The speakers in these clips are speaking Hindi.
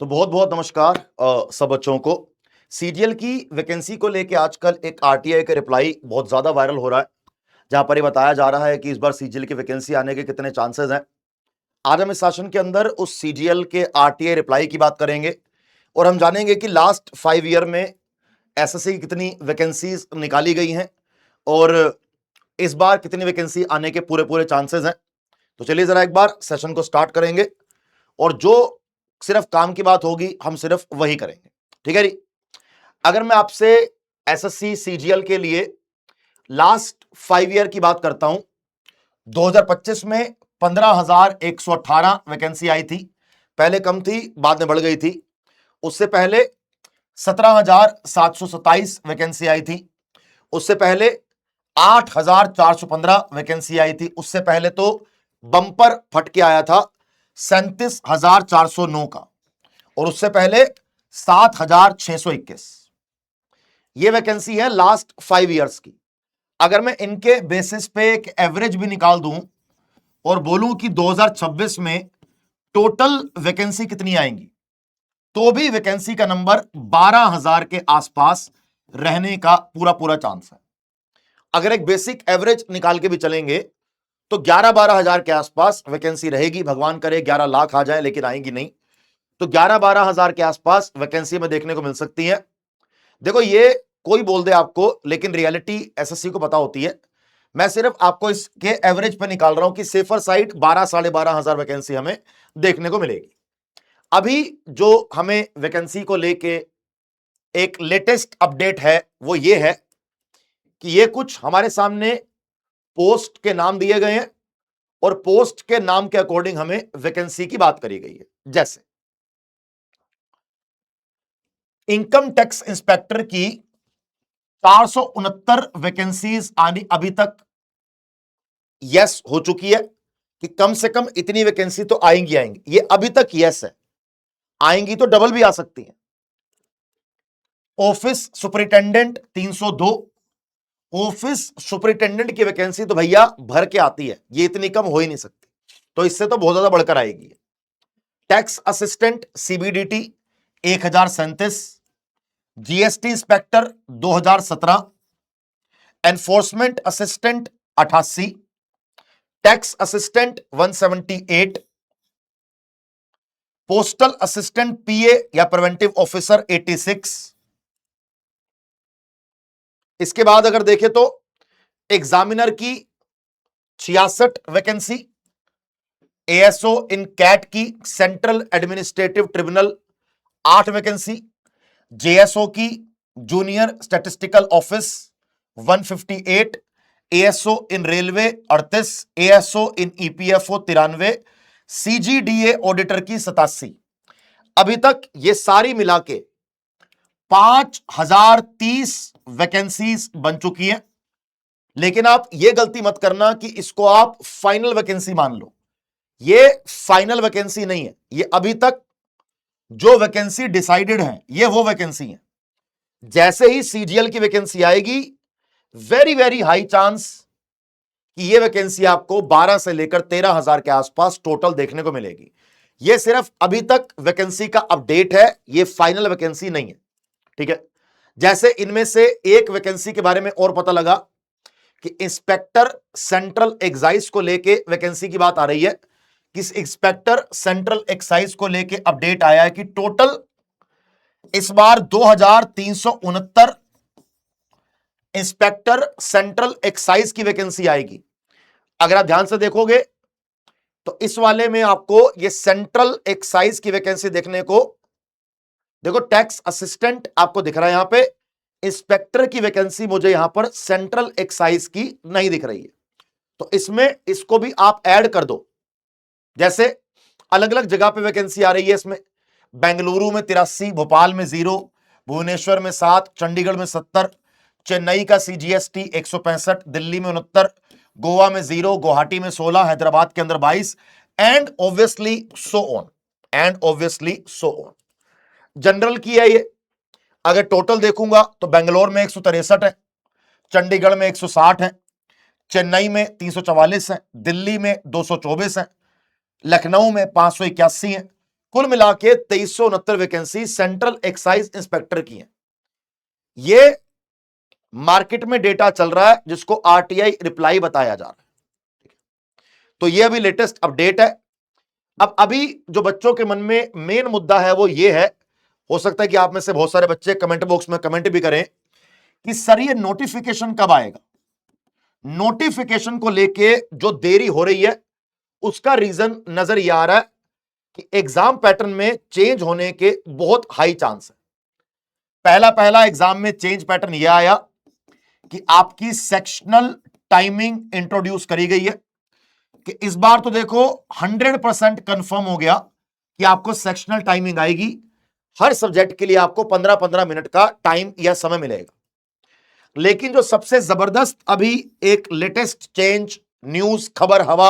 तो बहुत बहुत नमस्कार सब बच्चों को। सीजीएल की वैकेंसी को लेके आजकल एक आरटीआई का रिप्लाई बहुत ज्यादा वायरल हो रहा है, जहां पर ये बताया जा रहा है कि इस बार सीजीएल की वैकेंसी आने के कितने चांसेस हैं। आज हम इस सेशन के अंदर उस सीजीएल के आरटीआई रिप्लाई की बात करेंगे और हम जानेंगे कि लास्ट 5 ईयर में एसएससी की कितनी वैकेंसीज निकाली गई हैं और इस बार कितनी वैकेंसी आने के पूरे पूरे चांसेस हैं। तो चलिए जरा एक बार सेशन को स्टार्ट करेंगे और जो सिर्फ काम की बात होगी हम सिर्फ वही करेंगे। ठीक है जी। अगर मैं आपसे एसएससी सीजीएल के लिए लास्ट 5 ईयर की बात करता हूं, 2025 में 15,118 वैकेंसी आई थी। पहले कम थी, बाद में बढ़ गई थी। उससे पहले 17,727 वैकेंसी आई थी। उससे पहले 8,415 वैकेंसी आई थी। उससे पहले तो बम्पर फटके आया था 37,409 का, और उससे पहले 7,621। ये वैकेंसी है लास्ट 5 ईयर्स की। अगर मैं इनके बेसिस पे एक एवरेज भी निकाल दूं और बोलूं कि 2026 में टोटल वैकेंसी कितनी आएंगी, तो भी वैकेंसी का नंबर 12,000 के आसपास रहने का पूरा पूरा चांस है। अगर एक बेसिक एवरेज निकाल के भी चलेंगे तो 11-12 हजार के आसपास वैकेंसी रहेगी। भगवान करे 11 लाख आ जाए, लेकिन आएंगी नहीं। तो 11-12 हजार के आसपास वैकेंसी में देखने को मिल सकती है। देखो, ये कोई बोल दे आपको, लेकिन रियलिटी एसएससी को पता होती है। मैं सिर्फ आपको इसके एवरेज पे निकाल रहा हूं कि सेफर साइड 12-12.5 हजार वैकेंसी हमें देखने को मिलेगी। अभी जो हमें वैकेंसी को लेके एक लेटेस्ट अपडेट है वो ये है कि ये कुछ हमारे सामने पोस्ट के नाम दिए गए हैं और पोस्ट के नाम के अकॉर्डिंग हमें वैकेंसी की बात करी गई है। जैसे इनकम टैक्स इंस्पेक्टर की 469 वैकेंसीज आनी अभी तक यस हो चुकी है कि कम से कम इतनी वैकेंसी तो आएंगी आएंगी। ये अभी तक यस है, आएंगी तो डबल भी आ सकती है। Office superintendent 302। ऑफिस सुपरिटेंडेंट की वैकेंसी तो भैया भर के आती है, ये इतनी कम हो ही नहीं सकती, तो इससे तो बहुत ज्यादा बढ़कर आएगी। Tax assistant CBDT 1,037। GST inspector 2017। Enforcement assistant 88। Tax assistant 178। Postal assistant PA या प्रिवेंटिव ऑफिसर 86। इसके बाद अगर देखें तो एग्जामिनर की 66 वैकेंसी। एएसओ इन कैट की central administrative tribunal 8 vacancy. JSO की जूनियर स्टैटिस्टिकल ऑफिस 158। एएसओ इन रेलवे 38। एएसओ इन ईपीएफओ 93। सीजीडीए ऑडिटर की 87। अभी तक ये सारी मिला के 5,030 वैकेंसीज बन चुकी हैं। लेकिन आप ये गलती मत करना कि इसको आप फाइनल वैकेंसी मान लो। ये फाइनल वैकेंसी नहीं है, ये अभी तक जो वैकेंसी डिसाइडेड है ये वो वैकेंसी है। जैसे ही सीजीएल की वैकेंसी आएगी, वेरी वेरी हाई चांस कि ये वैकेंसी आपको 12 से लेकर 13,000 के आसपास टोटल देखने को मिलेगी। ये सिर्फ अभी तक वैकेंसी का अपडेट है, ये फाइनल वैकेंसी नहीं है। ठीक है। जैसे इनमें से एक वैकेंसी के बारे में और पता लगा कि इंस्पेक्टर सेंट्रल एक्साइज को लेके वैकेंसी की बात आ रही है कि इंस्पेक्टर सेंट्रल एक्साइज को लेके अपडेट आया है कि टोटल इस बार 2,369 इंस्पेक्टर सेंट्रल एक्साइज की वैकेंसी आएगी। अगर आप ध्यान से देखोगे तो इस वाले में आपको ये सेंट्रल एक्साइज की वैकेंसी देखने को, देखो टैक्स असिस्टेंट आपको दिख रहा है यहां पे, इंस्पेक्टर की वैकेंसी मुझे यहां पर सेंट्रल एक्साइज की नहीं दिख रही है। तो इसमें इसको भी आप ऐड कर दो। जैसे अलग अलग जगह पे वैकेंसी आ रही है इसमें, बेंगलुरु में 83, भोपाल में 0, भुवनेश्वर में 7, चंडीगढ़ में 70, चेन्नई का सीजीएसटी 165, दिल्ली में 69, गोवा में 0, गुवाहाटी में 16, हैदराबाद के अंदर 22, and obviously so on. General की है ये। अगर टोटल देखूंगा तो बेंगलोर में 163 है, चंडीगढ़ में 160 है, चेन्नई में 344 है, दिल्ली में 224 है, लखनऊ में 581 है, कुल मिला के 2369 वैकेंसी सेंट्रल एक्साइज इंस्पेक्टर की है। ये मार्केट में डेटा चल रहा है जिसको आरटीआई रिप्लाई बताया जा रहा है। तो ये अभी लेटेस्ट अपडेट है। अब अभी जो बच्चों के मन में मेन मुद्दा है वो ये है, हो सकता है कि आप में से बहुत सारे बच्चे कमेंट बॉक्स में कमेंट भी करें कि सर ये नोटिफिकेशन कब आएगा। नोटिफिकेशन को लेके जो देरी हो रही है उसका रीजन नजर ये आ रहा है कि एग्जाम पैटर्न में चेंज होने के बहुत हाई चांस है। पहला एग्जाम में चेंज पैटर्न यह आया कि आपकी सेक्शनल टाइमिंग इंट्रोड्यूस करी गई है कि इस बार तो देखो 100% कंफर्म हो गया कि आपको सेक्शनल टाइमिंग आएगी। हर सब्जेक्ट के लिए आपको 15-15 मिनट का टाइम या समय मिलेगा। लेकिन जो सबसे जबरदस्त अभी एक लेटेस्ट चेंज न्यूज खबर हवा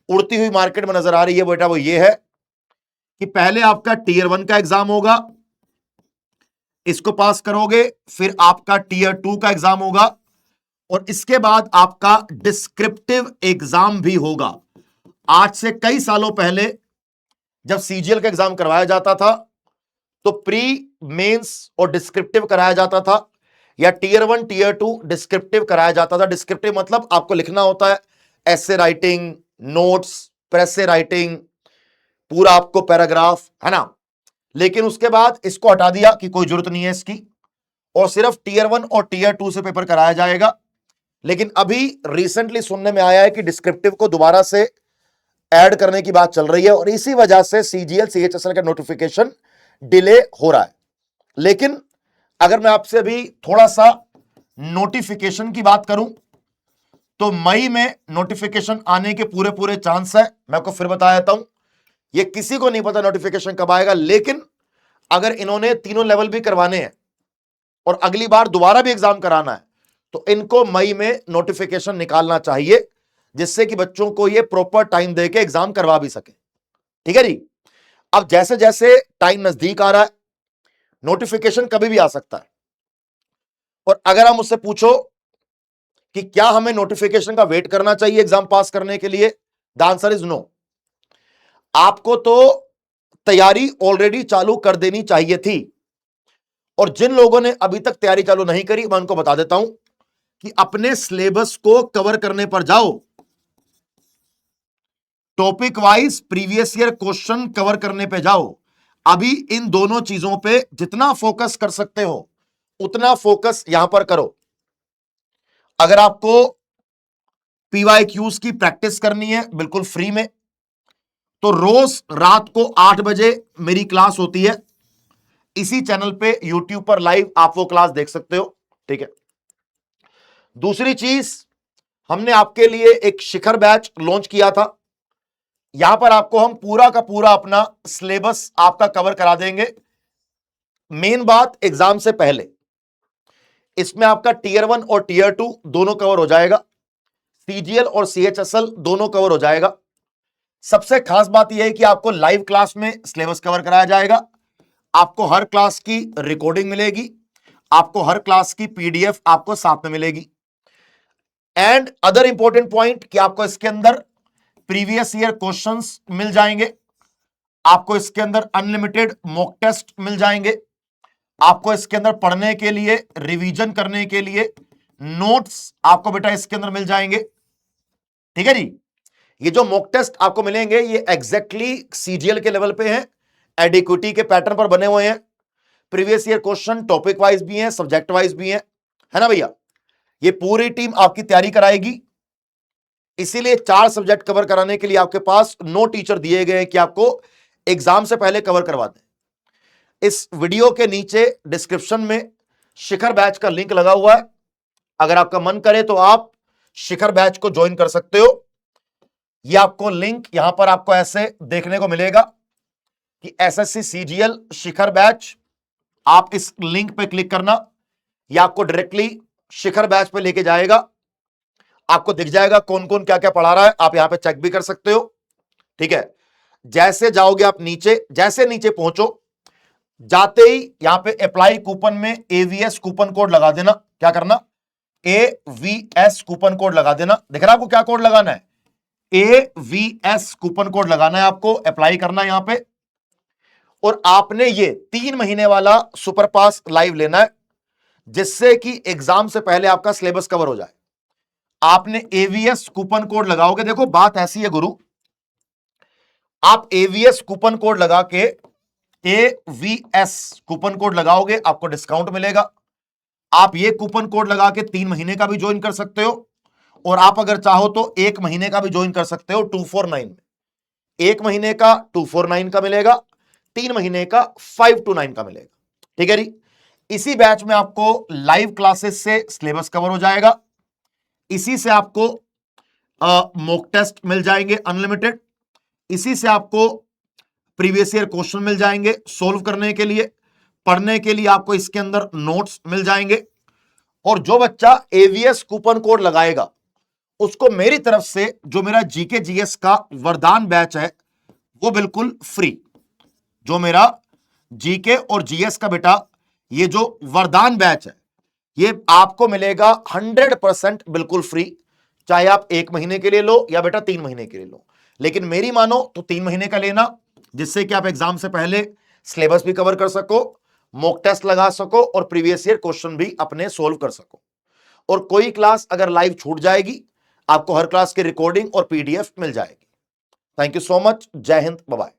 उड़ती हुई मार्केट में नजर आ रही है बेटा, वो ये है कि पहले आपका टीयर 1 का एग्जाम होगा, इसको पास करोगे, फिर आपका टीयर 2 का एग्जाम होगा और इसके बाद आपका डिस्क्रिप्टिव एग्जाम भी होगा। आज से कई सालों पहले जब सीजीएल का एग्जाम करवाया जाता था तो प्री मेंस और डिस्क्रिप्टिव कराया जाता था, या टीयर 1 टीयर 2 डिस्क्रिप्टिव कराया जाता था। डिस्क्रिप्टिव मतलब आपको लिखना होता है essay writing, notes, précis writing, पूरा आपको पैराग्राफ, है ना। लेकिन उसके बाद इसको हटा दिया कि कोई जरूरत नहीं है इसकी, और सिर्फ टीयर 1 और टीयर 2 से पेपर कराया जाएगा। लेकिन अभी रिसेंटली सुनने में आया है कि डिस्क्रिप्टिव को दोबारा से ऐड करने की बात चल रही है और इसी वजह से सीजीएल सीएचएसएल का नोटिफिकेशन डिले हो रहा है। लेकिन अगर मैं आपसे अभी थोड़ा सा नोटिफिकेशन की बात करूं तो मई में नोटिफिकेशन आने के पूरे पूरे चांस है। मैं आपको फिर बता देता हूं, ये किसी को नहीं पता नोटिफिकेशन कब आएगा, लेकिन अगर इन्होंने तीनों लेवल भी करवाने हैं और अगली बार दोबारा भी एग्जाम कराना है तो इनको मई में नोटिफिकेशन निकालना चाहिए, जिससे कि बच्चों को ये प्रॉपर टाइम देके एग्जाम करवा भी सके। ठीक है जी। अब जैसे जैसे टाइम नजदीक आ रहा है, नोटिफिकेशन कभी भी आ सकता है, और अगर हम उससे पूछो कि क्या हमें नोटिफिकेशन का वेट करना चाहिए एग्जाम पास करने के लिए, द आंसर इज नो। आपको तो तैयारी ऑलरेडी चालू कर देनी चाहिए थी, और जिन लोगों ने अभी तक तैयारी चालू नहीं करी मैं उनको बता देता हूं कि अपने सिलेबस को कवर करने पर जाओ, topic wise previous year question cover करने पे जाओ। अभी इन दोनों चीजों पे जितना फोकस कर सकते हो उतना फोकस यहां पर करो। अगर आपको पीवाईक्यूज की प्रैक्टिस करनी है बिल्कुल फ्री में, तो रोज रात को 8 बजे मेरी क्लास होती है, इसी चैनल पे यूट्यूब पर लाइव आप वो क्लास देख सकते हो। ठीक है। दूसरी चीज, हमने आपके लिए एक शिखर बैच लॉन्च किया था। यहां पर आपको हम पूरा का पूरा अपना सिलेबस आपका कवर करा देंगे। मेन बात, एग्जाम से पहले इसमें आपका टीयर 1 और टीयर 2 दोनों कवर हो जाएगा, सीजीएल और सीएचएसएल दोनों कवर हो जाएगा। सबसे खास बात यह है कि आपको लाइव क्लास में सिलेबस कवर कराया जाएगा, आपको हर क्लास की रिकॉर्डिंग मिलेगी, आपको हर क्लास की पीडीएफ आपको साथ में मिलेगी। एंड अदर इंपॉर्टेंट पॉइंट कि आपको इसके अंदर प्रीवियस ईयर क्वेश्चंस मिल जाएंगे, आपको इसके अंदर अनलिमिटेड मॉक टेस्ट मिल जाएंगे, आपको इसके अंदर पढ़ने के लिए, रिवीजन करने के लिए नोट्स आपको बेटा इसके अंदर मिल जाएंगे। ठीक है जी। ये जो मॉक टेस्ट आपको मिलेंगे ये एग्जैक्टली सीजीएल के लेवल पे हैं, एडिक्विटी के पैटर्न पर बने हुए हैं, previous year question topic wise भी हैं, सब्जेक्ट वाइज भी हैं, है ना भैया। ये पूरी टीम आपकी तैयारी कराएगी, इसीलिए 4 सब्जेक्ट कवर कराने के लिए आपके पास 9 टीचर दिए गए हैं कि आपको एग्जाम से पहले कवर करवा दें। इस वीडियो के नीचे डिस्क्रिप्शन में शिखर बैच का लिंक लगा हुआ है, अगर आपका मन करे तो आप शिखर बैच को ज्वाइन कर सकते हो। यह आपको लिंक यहां पर आपको ऐसे देखने को मिलेगा कि एसएससी सीजीएल शिखर बैच, आप इस लिंक पे क्लिक करना, यह आपको डायरेक्टली शिखर बैच पे लेके जाएगा। आपको दिख जाएगा कौन कौन क्या क्या पढ़ा रहा है, आप यहां पे चेक भी कर सकते हो। ठीक है। जैसे जाओगे आप नीचे, जैसे नीचे पहुंचो, जाते ही यहां पे अप्लाई कूपन में एवीएस कूपन कोड लगा देना। क्या करना? एवीएस कूपन कोड लगा देना। दिख रहा है आपको क्या कोड लगाना है? एवीएस कूपन कोड लगाना है आपको, अप्लाई करना है यहां पे। और आपने ये 3 महीने वाला सुपर पास लाइव लेना है, जिससे कि एग्जाम से पहले आपका सिलेबस कवर हो जाए। आपने एवीएस कूपन कोड लगाओगे। देखो बात ऐसी है गुरु, आप एवीएस कूपन कोड लगा के, एवीएस कूपन कोड लगाओगे, आपको डिस्काउंट मिलेगा। आप ये कूपन कोड लगा के 3 महीने का भी ज्वाइन कर सकते हो, और आप अगर चाहो तो 1 महीने का भी ज्वाइन कर सकते हो 249 में। 1 महीने का 249 का मिलेगा, 3 महीने का 529 का मिलेगा। ठीक है जी। इसी बैच में आपको लाइव क्लासेस से सिलेबस कवर हो जाएगा, इसी से आपको मॉक टेस्ट मिल जाएंगे अनलिमिटेड, इसी से आपको प्रीवियस ईयर क्वेश्चन मिल जाएंगे सोल्व करने के लिए, पढ़ने के लिए आपको इसके अंदर नोट्स मिल जाएंगे। और जो बच्चा एवीएस कूपन कोड लगाएगा उसको मेरी तरफ से जो मेरा जीके जीएस का वरदान बैच है वो बिल्कुल फ्री। जो मेरा जीके और जीएस का बेटा ये जो वरदान बैच है ये आपको मिलेगा 100% बिल्कुल फ्री, चाहे आप 1 महीने के लिए लो या बेटा 3 महीने के लिए लो। लेकिन मेरी मानो तो 3 महीने का लेना, जिससे कि आप एग्जाम से पहले सिलेबस भी कवर कर सको, मॉक टेस्ट लगा सको और प्रीवियस ईयर क्वेश्चन भी अपने सोल्व कर सको। और कोई क्लास अगर लाइव छूट जाएगी, आपको हर क्लास की रिकॉर्डिंग और पीडीएफ मिल जाएगी। Thank you so much. जय हिंद, बाय बाय।